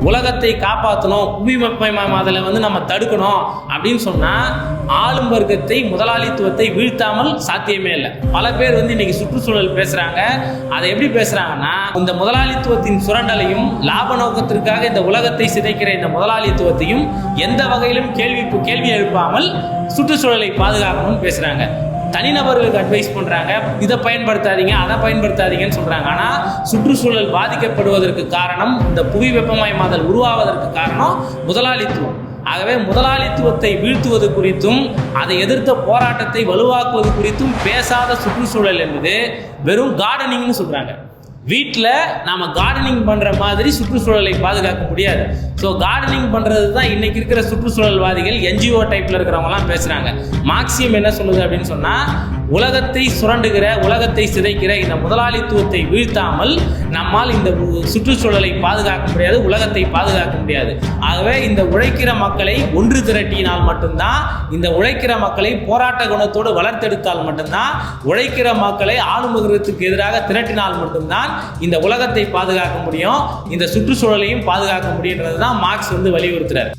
உலகத்தை காப்பாற்றணும், புவி வெப்பமயமாதலை நம்ம தடுக்கணும் அப்படின்னு சொன்னால் ஆளும் வர்க்கத்தை, முதலாளித்துவத்தை வீழ்த்தாமல் சாத்தியமே இல்லை. பல பேர் இன்னைக்கு சுற்றுச்சூழல் பேசுகிறாங்க. அதை எப்படி பேசுகிறாங்கன்னா, இந்த முதலாளித்துவத்தின் சுரண்டலையும் லாப நோக்கத்திற்காக இந்த உலகத்தை சிதைக்கிற இந்த முதலாளித்துவத்தையும் எந்த வகையிலும் கேள்வி எழுப்பாமல் சுற்றுச்சூழலை பாதுகாக்கணும்னு பேசுகிறாங்க. தனிநபர்களுக்கு அட்வைஸ் பண்ணுறாங்க, இதை பயன்படுத்தாதீங்க, அதை பயன்படுத்தாதீங்கன்னு சொல்கிறாங்க. ஆனால் சுற்றுச்சூழல் பாதிக்கப்படுவதற்கு காரணம், இந்த புவி வெப்பமயமாதல் உருவாவதற்கு காரணம் முதலாளித்துவம். ஆகவே முதலாளித்துவத்தை வீழ்த்துவது குறித்தும் அதை எதிர்த்த போராட்டத்தை வலுவாக்குவது குறித்தும் பேசாத சுற்றுச்சூழல் என்பது வெறும் கார்டனிங்னு சொல்கிறாங்க. வீட்டில் நாம் கார்டனிங் பண்ணுற மாதிரி சுற்றுச்சூழலை பாதுகாக்க முடியாது. ஸோ கார்டனிங் பண்ணுறது தான் இன்றைக்கி இருக்கிற சுற்றுச்சூழல்வாதிகள், என்ஜிஓ டைப்பில் இருக்கிறவங்களாம் பேசுகிறாங்க. மார்க்சியம் என்ன சொல்லுது அப்படின்னு சொன்னால், உலகத்தை சுரண்டுகிற, உலகத்தை சிதைக்கிற இந்த முதலாளித்துவத்தை வீழ்த்தாமல் நம்மால் இந்த சுற்றுச்சூழலை பாதுகாக்க முடியாது, உலகத்தை பாதுகாக்க முடியாது. ஆகவே இந்த உழைக்கிற மக்களை ஒன்று திரட்டினால் மட்டும்தான், இந்த உழைக்கிற மக்களை போராட்ட குணத்தோடு வளர்த்தெடுத்தால் மட்டும்தான், உழைக்கிற மக்களை ஆளுமுகத்துக்கு எதிராக திரட்டினால் மட்டும்தான் இந்த உலகத்தை பாதுகாக்க முடியும், இந்த சுற்றுச்சூழலையும் பாதுகாக்க முடியுன்றது தான் மார்க்ஸ் வலியுறுத்துறார்.